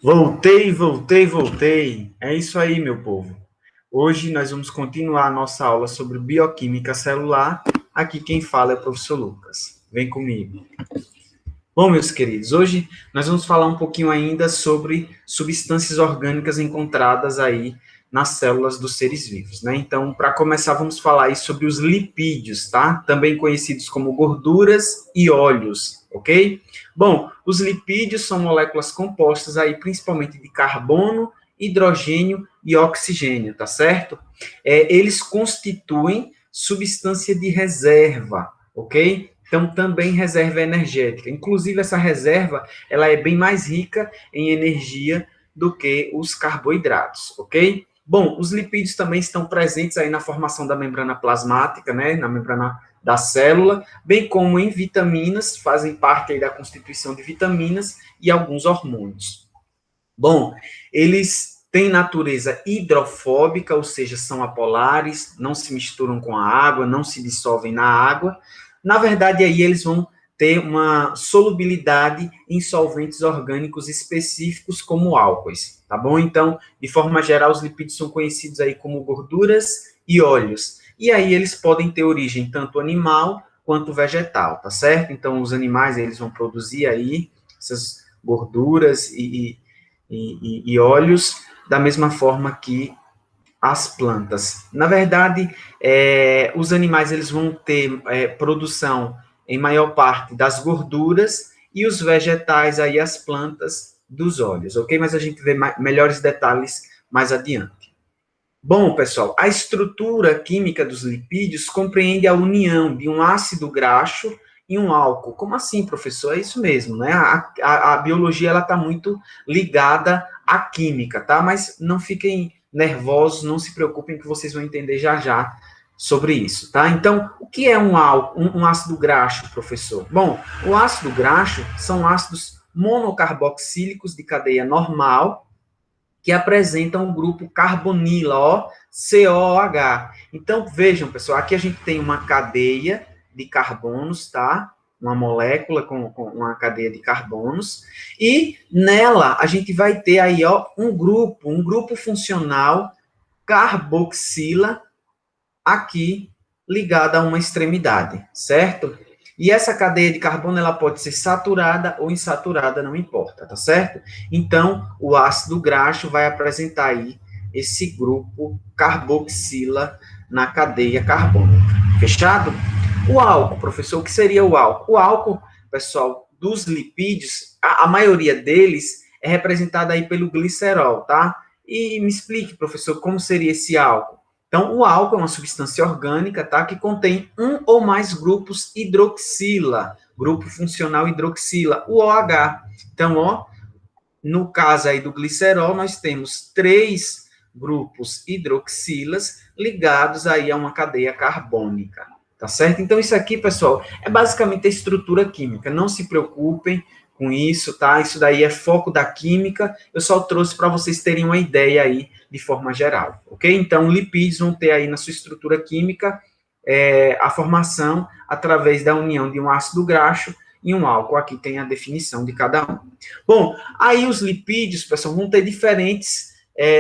Voltei. É isso aí, meu povo. Hoje nós vamos continuar a nossa aula sobre bioquímica celular. Aqui quem fala é o professor Lucas. Vem comigo. Bom, meus queridos, hoje nós vamos falar um pouquinho ainda sobre substâncias orgânicas encontradas aí nas células dos seres vivos, né? Então, para começar, vamos falar aí sobre os lipídios, tá? Também conhecidos como gorduras e óleos, ok? Bom, os lipídios são moléculas compostas aí principalmente de carbono, hidrogênio e oxigênio, tá certo? Eles constituem substância de reserva, ok? Então, também reserva energética. Inclusive, essa reserva, ela é bem mais rica em energia do que os carboidratos, ok? Bom, os lipídios também estão presentes aí na formação da membrana plasmática, né, na membrana da célula, bem como em vitaminas, fazem parte aí da constituição de vitaminas e alguns hormônios. Bom, eles têm natureza hidrofóbica, ou seja, são apolares, não se misturam com a água, não se dissolvem na água. Na verdade, aí eles vão ter uma solubilidade em solventes orgânicos específicos, como álcoois, tá bom? Então, de forma geral, os lipídios são conhecidos aí como gorduras e óleos. E aí eles podem ter origem tanto animal quanto vegetal, tá certo? Então, os animais, eles vão produzir aí essas gorduras e óleos da mesma forma que as plantas. Na verdade, os animais eles vão ter produção em maior parte das gorduras e os vegetais aí as plantas dos óleos, ok? Mas a gente vê melhores detalhes mais adiante. Bom, pessoal, a estrutura química dos lipídios compreende a união de um ácido graxo e um álcool. Como assim, professor? É isso mesmo, né? A biologia ela está muito ligada à química, tá? Mas não fiquem nervosos, não se preocupem que vocês vão entender já já sobre isso, tá? Então, o que é um álcool, um ácido graxo, professor? Bom, o ácido graxo são ácidos monocarboxílicos de cadeia normal que apresentam o grupo carbonila, ó, COOH. Então, vejam, pessoal, aqui a gente tem uma cadeia de carbonos, tá? Uma molécula com uma cadeia de carbonos, e nela a gente vai ter aí, ó, um grupo funcional carboxila aqui ligado a uma extremidade, certo? E essa cadeia de carbono, ela pode ser saturada ou insaturada, não importa, tá certo? Então, o ácido graxo vai apresentar aí esse grupo carboxila na cadeia carbônica. Fechado? O álcool, professor, o que seria o álcool? O álcool, pessoal, dos lipídios, a maioria deles é representada aí pelo glicerol, tá? E me explique, professor, como seria esse álcool? Então, o álcool é uma substância orgânica, tá, que contém um ou mais grupos hidroxila, grupo funcional hidroxila, o OH. Então, ó, no caso aí do glicerol, nós temos 3 grupos hidroxilas ligados aí a uma cadeia carbônica, tá certo? Então, isso aqui, pessoal, é basicamente a estrutura química. Não se preocupem com isso, tá? Isso daí é foco da química. Eu só trouxe para vocês terem uma ideia aí de forma geral, ok? Então, lipídios vão ter aí na sua estrutura química a formação através da união de um ácido graxo e um álcool. Aqui tem a definição de cada um. Bom, aí os lipídios, pessoal, vão ter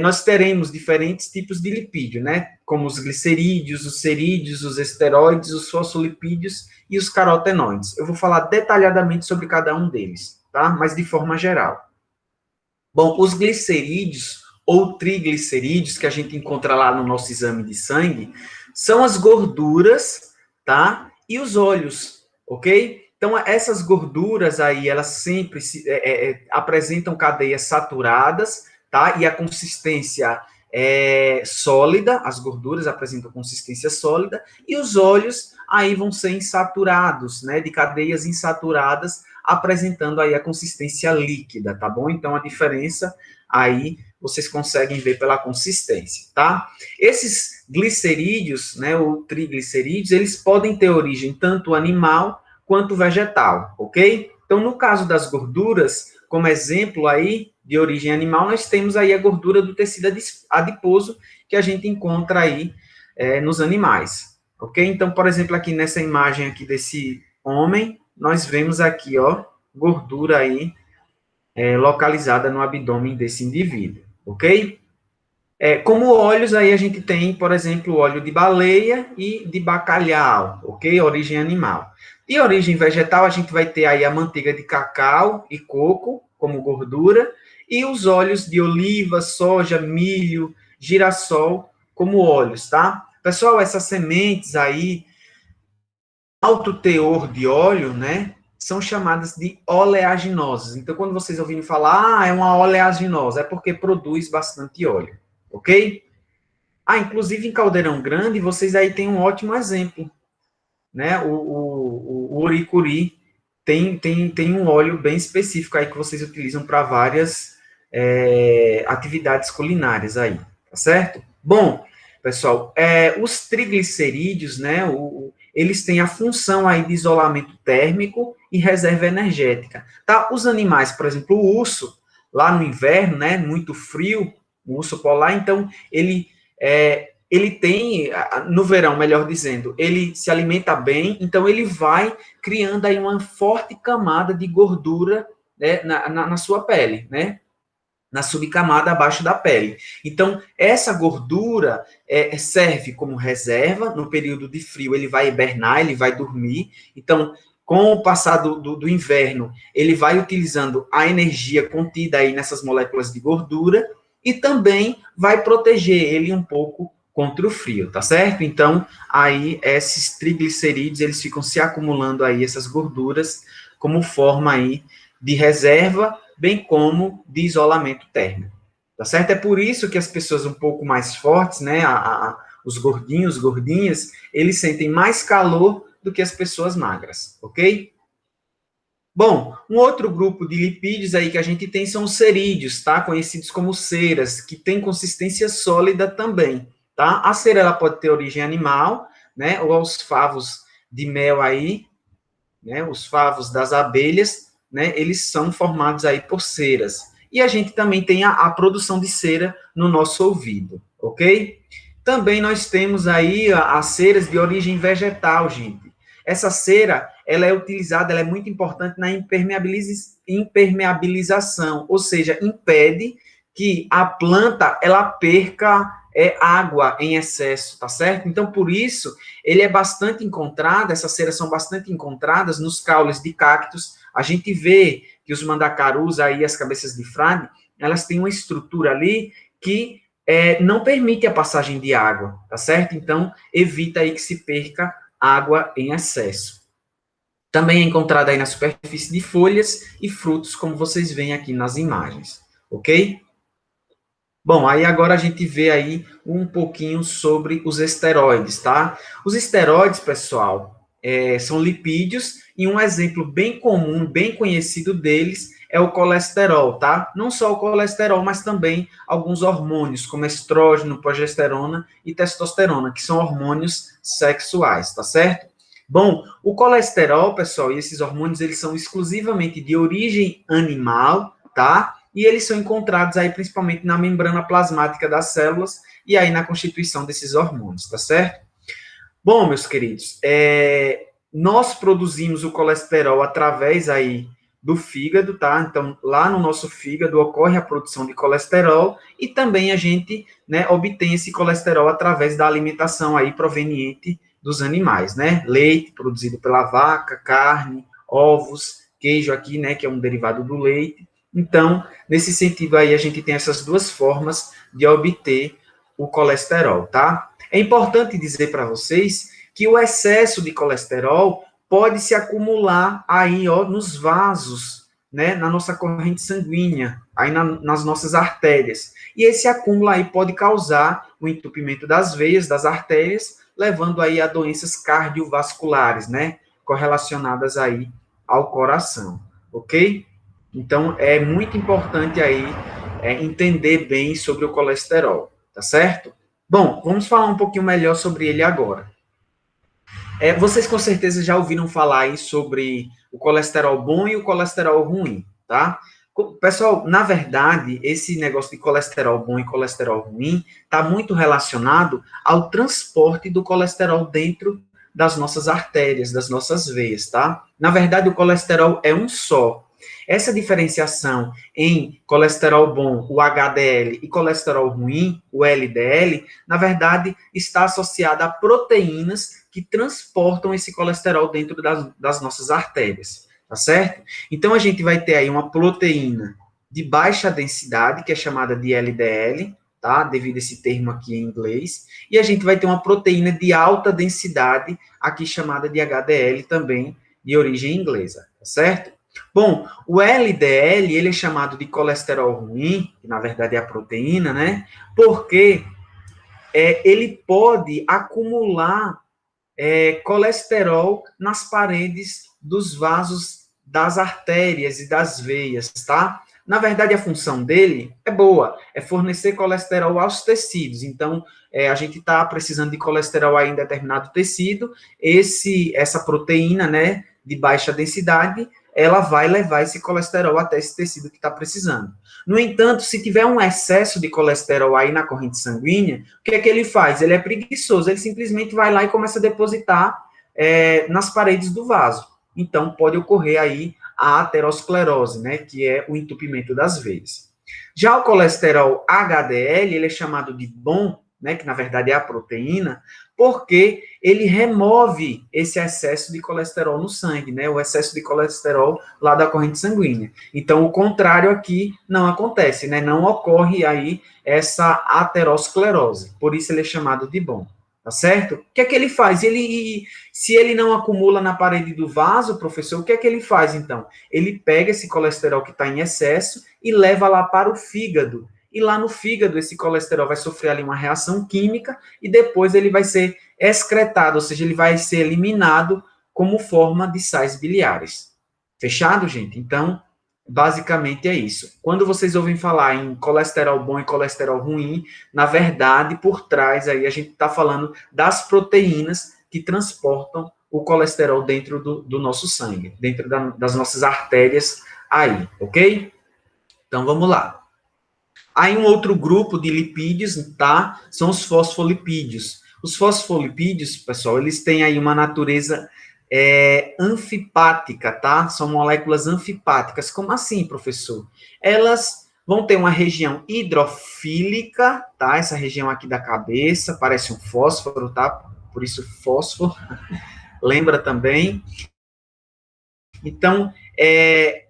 nós teremos diferentes tipos de lipídio, né? Como os glicerídeos, os cerídeos, os esteroides, os fosfolipídios e os carotenoides. Eu vou falar detalhadamente sobre cada um deles, tá? Mas de forma geral. Bom, os glicerídeos ou triglicerídeos que a gente encontra lá no nosso exame de sangue são as gorduras, tá? E os óleos, ok? Então, essas gorduras aí, elas sempre apresentam cadeias saturadas, tá? E a consistência é sólida, as gorduras apresentam consistência sólida, e os óleos aí vão ser insaturados, né? De cadeias insaturadas, apresentando aí a consistência líquida, tá bom? Então, a diferença aí vocês conseguem ver pela consistência, tá? Esses glicerídeos, né, ou triglicerídeos, eles podem ter origem tanto animal quanto vegetal, ok? Então, no caso das gorduras, como exemplo aí de origem animal, nós temos aí a gordura do tecido adiposo que a gente encontra aí nos animais, ok? Então, por exemplo, aqui nessa imagem aqui desse homem, nós vemos aqui, ó, gordura aí localizada no abdômen desse indivíduo, ok? Como óleos, aí a gente tem, por exemplo, óleo de baleia e de bacalhau, ok? Origem animal. De origem vegetal, a gente vai ter aí a manteiga de cacau e coco como gordura, e os óleos de oliva, soja, milho, girassol como óleos, tá? Pessoal, essas sementes aí, alto teor de óleo, né? São chamadas de oleaginosas. Então, quando vocês ouvirem falar, é uma oleaginosa, é porque produz bastante óleo, ok? Inclusive em Caldeirão Grande, vocês aí têm um ótimo exemplo, né? O Uricuri tem um óleo bem específico aí que vocês utilizam para várias atividades culinárias aí, tá certo? Bom, pessoal, os triglicerídeos, né? Eles têm a função aí de isolamento térmico e reserva energética, tá? Os animais, por exemplo, o urso, lá no inverno, né? Muito frio, o urso polar, então ele tem, no verão, melhor dizendo, ele se alimenta bem, então ele vai criando aí uma forte camada de gordura, né, na sua pele, né? Na subcamada abaixo da pele. Então, essa gordura serve como reserva, no período de frio ele vai hibernar, ele vai dormir, então, com o passar do inverno, ele vai utilizando a energia contida aí nessas moléculas de gordura, e também vai proteger ele um pouco contra o frio, tá certo? Então, aí, esses triglicerídeos, eles ficam se acumulando aí, essas gorduras, como forma aí de reserva, bem como de isolamento térmico, tá certo? É por isso que as pessoas um pouco mais fortes, né, os gordinhos, gordinhas, eles sentem mais calor do que as pessoas magras, ok? Bom, um outro grupo de lipídios aí que a gente tem são os cerídeos, tá? Conhecidos como ceras, que tem consistência sólida também, tá? A cera, ela pode ter origem animal, né? Ou os favos de mel aí, né? Os favos das abelhas, né? Eles são formados aí por ceras. E a gente também tem a produção de cera no nosso ouvido, ok? Também nós temos aí as ceras de origem vegetal, gente. Essa cera, ela é utilizada, ela é muito importante na impermeabilização, ou seja, impede que a planta ela perca água em excesso, tá certo? Então, por isso, ele é bastante encontrado, essas ceras são bastante encontradas nos caules de cactos. A gente vê que os mandacarus aí, as cabeças de frade, elas têm uma estrutura ali que não permite a passagem de água, tá certo? Então, evita aí que se perca água em excesso. Também é encontrada aí na superfície de folhas e frutos, como vocês veem aqui nas imagens, ok? Bom, aí agora a gente vê aí um pouquinho sobre os esteroides, tá? Os esteroides, pessoal, são lipídios e um exemplo bem comum, bem conhecido deles é o colesterol, tá? Não só o colesterol, mas também alguns hormônios, como estrógeno, progesterona e testosterona, que são hormônios sexuais, tá certo? Bom, o colesterol, pessoal, e esses hormônios, eles são exclusivamente de origem animal, tá? E eles são encontrados aí principalmente na membrana plasmática das células e aí na constituição desses hormônios, tá certo? Bom, meus queridos, nós produzimos o colesterol através aí do fígado, tá? Então, lá no nosso fígado ocorre a produção de colesterol e também a gente, né, obtém esse colesterol através da alimentação aí proveniente dos animais, né? Leite produzido pela vaca, carne, ovos, queijo aqui, né, que é um derivado do leite. Então, nesse sentido aí, a gente tem essas duas formas de obter o colesterol, tá? É importante dizer para vocês que o excesso de colesterol pode se acumular aí, ó, nos vasos, né, na nossa corrente sanguínea, aí nas nossas artérias. E esse acúmulo aí pode causar o entupimento das veias, das artérias, levando aí a doenças cardiovasculares, né, correlacionadas aí ao coração, ok? Então, é muito importante aí entender bem sobre o colesterol, tá certo? Bom, vamos falar um pouquinho melhor sobre ele agora. Vocês com certeza já ouviram falar aí sobre o colesterol bom e o colesterol ruim, tá? Pessoal, na verdade, esse negócio de colesterol bom e colesterol ruim está muito relacionado ao transporte do colesterol dentro das nossas artérias, das nossas veias, tá? Na verdade, o colesterol é um só. Essa diferenciação em colesterol bom, o HDL, e colesterol ruim, o LDL, na verdade, está associada a proteínas que transportam esse colesterol dentro das nossas artérias, tá certo? Então, a gente vai ter aí uma proteína de baixa densidade, que é chamada de LDL, tá? Devido a esse termo aqui em inglês, e a gente vai ter uma proteína de alta densidade, aqui chamada de HDL também, de origem inglesa, tá certo? Bom, o LDL, ele é chamado de colesterol ruim, que na verdade é a proteína, né? Porque ele pode acumular colesterol nas paredes dos vasos das artérias e das veias, tá? Na verdade, a função dele é boa, é fornecer colesterol aos tecidos. Então, a gente está precisando de colesterol aí em determinado tecido, essa proteína, né, de baixa densidade, ela vai levar esse colesterol até esse tecido que está precisando. No entanto, se tiver um excesso de colesterol aí na corrente sanguínea, o que é que ele faz? Ele é preguiçoso, ele simplesmente vai lá e começa a depositar nas paredes do vaso. Então, pode ocorrer aí a aterosclerose, né, que é o entupimento das veias. Já o colesterol HDL, ele é chamado de bom, né, que na verdade é a proteína, porque ele remove esse excesso de colesterol no sangue, né, o excesso de colesterol lá da corrente sanguínea. Então, o contrário aqui não acontece, né, não ocorre aí essa aterosclerose, por isso ele é chamado de bom. Tá certo? O que é que ele faz? Se ele não acumula na parede do vaso, professor, o que é que ele faz, então? Ele pega esse colesterol que está em excesso e leva lá para o fígado. E lá no fígado, esse colesterol vai sofrer ali uma reação química e depois ele vai ser excretado, ou seja, ele vai ser eliminado como forma de sais biliares. Fechado, gente? Então, basicamente é isso. Quando vocês ouvem falar em colesterol bom e colesterol ruim, na verdade, por trás aí a gente está falando das proteínas que transportam o colesterol dentro do nosso sangue, dentro das nossas artérias aí, ok? Então, vamos lá. Aí um outro grupo de lipídios, tá? São os fosfolipídios. Os fosfolipídios, pessoal, eles têm aí uma natureza anfipática, tá? São moléculas anfipáticas. Como assim, professor? Elas vão ter uma região hidrofílica, tá? Essa região aqui da cabeça, parece um fósforo, tá? Por isso fósforo. Lembra também? Então,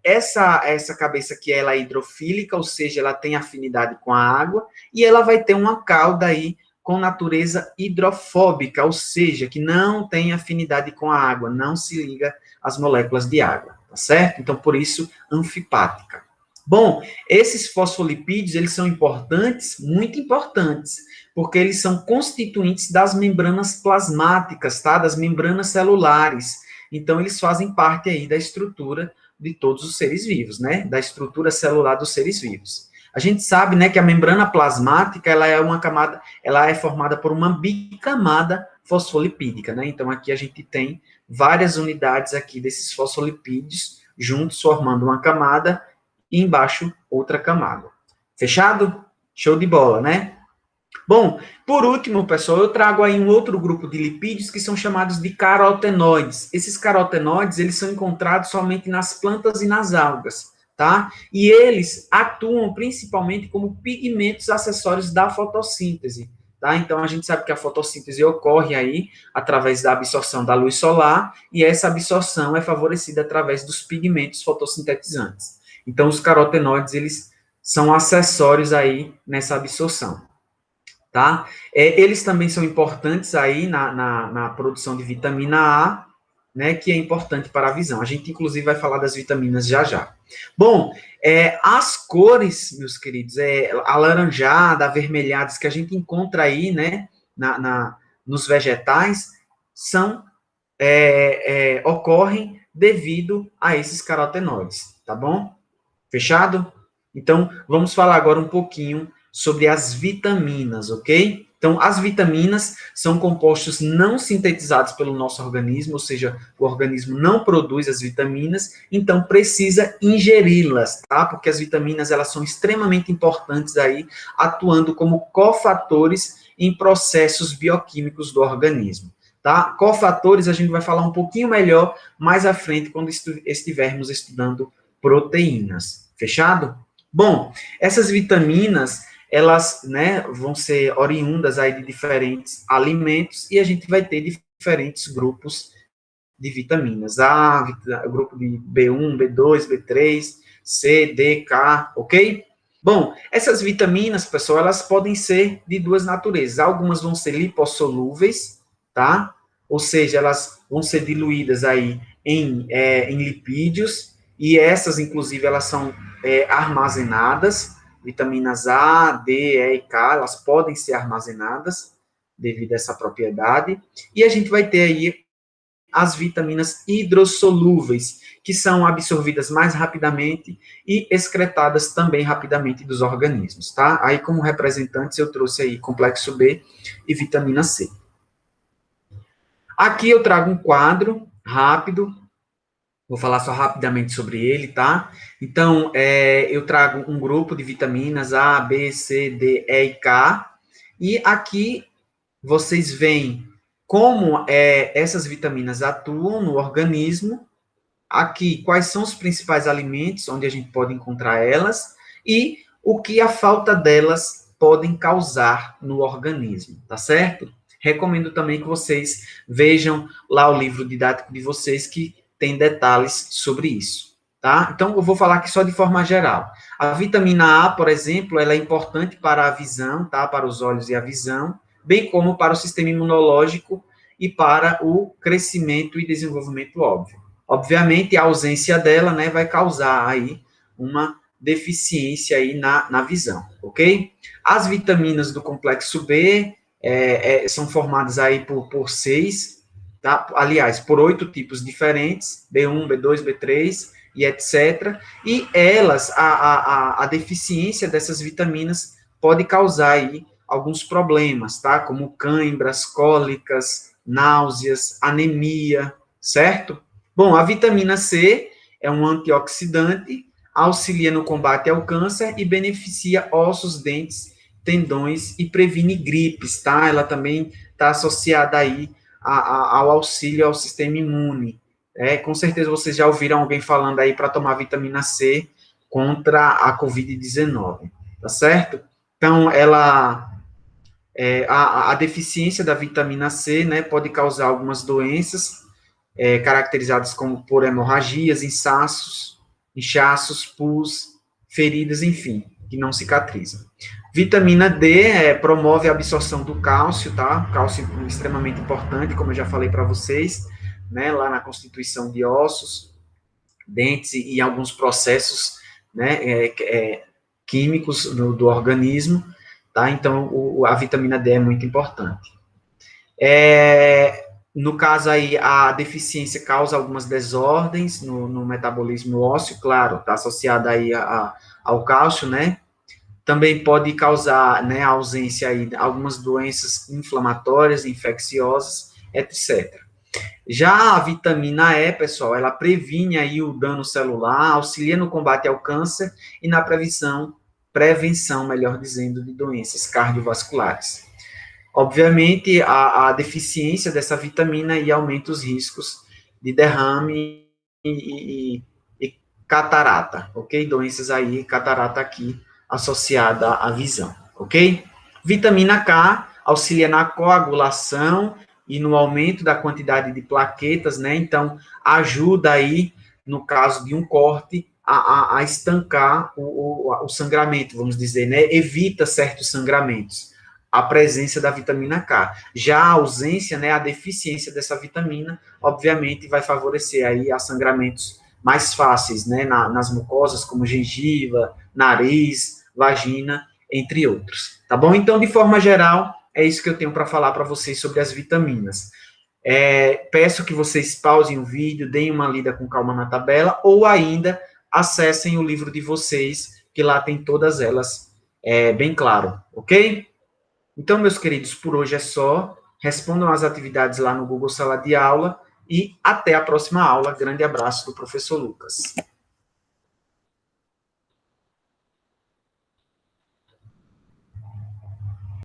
essa cabeça aqui, ela é hidrofílica, ou seja, ela tem afinidade com a água, e ela vai ter uma cauda aí com natureza hidrofóbica, ou seja, que não tem afinidade com a água, não se liga às moléculas de água, tá certo? Então, por isso, anfipática. Bom, esses fosfolipídios, eles são importantes, muito importantes, porque eles são constituintes das membranas plasmáticas, tá? Das membranas celulares. Então, eles fazem parte aí da estrutura de todos os seres vivos, né? Da estrutura celular dos seres vivos. A gente sabe, né, que a membrana plasmática, ela é uma camada, ela é formada por uma bicamada fosfolipídica, né? Então, aqui a gente tem várias unidades aqui desses fosfolipídios juntos formando uma camada e embaixo outra camada. Fechado? Show de bola, né? Bom, por último, pessoal, eu trago aí um outro grupo de lipídios que são chamados de carotenoides. Esses carotenoides, eles são encontrados somente nas plantas e nas algas, tá? E eles atuam principalmente como pigmentos acessórios da fotossíntese, tá? Então, a gente sabe que a fotossíntese ocorre aí através da absorção da luz solar e essa absorção é favorecida através dos pigmentos fotossintetizantes. Então, os carotenoides, eles são acessórios aí nessa absorção. Tá? Eles também são importantes aí na produção de vitamina A, né, que é importante para a visão. A gente, inclusive, vai falar das vitaminas já já. Bom, as cores, meus queridos, alaranjada, avermelhadas, que a gente encontra aí, né, nos vegetais, ocorrem devido a esses carotenoides, tá bom? Fechado? Então, vamos falar agora um pouquinho sobre as vitaminas, ok? Então, as vitaminas são compostos não sintetizados pelo nosso organismo, ou seja, o organismo não produz as vitaminas, então precisa ingeri-las, tá? Porque as vitaminas, elas são extremamente importantes aí, atuando como cofatores em processos bioquímicos do organismo, tá? Cofatores a gente vai falar um pouquinho melhor mais à frente, quando estivermos estudando proteínas. Fechado? Bom, essas vitaminas, elas, né, vão ser oriundas aí de diferentes alimentos e a gente vai ter diferentes grupos de vitaminas. Grupo de B1, B2, B3, C, D, K, ok? Bom, essas vitaminas, pessoal, elas podem ser de duas naturezas. Algumas vão ser lipossolúveis, tá? Ou seja, elas vão ser diluídas aí em lipídios, e essas, inclusive, elas são armazenadas. Vitaminas A, D, E e K, elas podem ser armazenadas devido a essa propriedade. E a gente vai ter aí as vitaminas hidrossolúveis, que são absorvidas mais rapidamente e excretadas também rapidamente dos organismos, tá? Aí, como representantes, eu trouxe aí complexo B e vitamina C. Aqui eu trago um quadro rápido, vou falar só rapidamente sobre ele, tá? Então, eu trago um grupo de vitaminas A, B, C, D, E e K, e aqui vocês veem como essas vitaminas atuam no organismo, aqui quais são os principais alimentos onde a gente pode encontrar elas e o que a falta delas podem causar no organismo, tá certo? Recomendo também que vocês vejam lá o livro didático de vocês que tem detalhes sobre isso, tá? Então, eu vou falar aqui só de forma geral. A vitamina A, por exemplo, ela é importante para a visão, tá? Para os olhos e a visão, bem como para o sistema imunológico e para o crescimento e desenvolvimento óbvio. Obviamente, a ausência dela, né, vai causar aí uma deficiência aí na visão, ok? As vitaminas do complexo B são formadas aí por 6, tá? Aliás, por 8 tipos diferentes, B1, B2, B3 e etc. E elas, a deficiência dessas vitaminas pode causar aí alguns problemas, tá? Como cãibras, cólicas, náuseas, anemia, certo? Bom, a vitamina C é um antioxidante, auxilia no combate ao câncer e beneficia ossos, dentes, tendões e previne gripes, tá? Ela também está associada aí ao auxílio ao sistema imune. Com certeza vocês já ouviram alguém falando aí para tomar vitamina C contra a Covid-19, tá certo? Então, a deficiência da vitamina C, né, pode causar algumas doenças, caracterizadas como por hemorragias, inchaços, pus, feridas, enfim, que não cicatrizam. Vitamina D promove a absorção do cálcio, tá? Cálcio é extremamente importante, como eu já falei para vocês, né, lá na constituição de ossos, dentes e alguns processos, né, químicos do organismo, tá? Então, a vitamina D é muito importante. No caso aí, a deficiência causa algumas desordens no metabolismo ósseo, claro, está associada aí ao cálcio, né? Também pode causar, né, a ausência aí de algumas doenças inflamatórias, infecciosas, etc. Já a vitamina E, pessoal, ela previne aí o dano celular, auxilia no combate ao câncer e na prevenção, melhor dizendo, de doenças cardiovasculares. Obviamente, a deficiência dessa vitamina aí aumenta os riscos de derrame e catarata, ok? Doenças aí, catarata aqui, associada à visão, ok? Vitamina K auxilia na coagulação e no aumento da quantidade de plaquetas, né? Então, ajuda aí, no caso de um corte, a estancar o sangramento, vamos dizer, né? Evita certos sangramentos a presença da vitamina K. Já a ausência, né, a deficiência dessa vitamina, obviamente, vai favorecer aí a sangramentos mais fáceis, né, nas mucosas, como gengiva, nariz, vagina, entre outros. Tá bom? Então, de forma geral, é isso que eu tenho para falar para vocês sobre as vitaminas. Peço que vocês pausem o vídeo, deem uma lida com calma na tabela, ou ainda acessem o livro de vocês, que lá tem todas elas bem claro, ok? Então, meus queridos, por hoje é só. Respondam às atividades lá no Google Sala de Aula e até a próxima aula. Grande abraço do professor Lucas.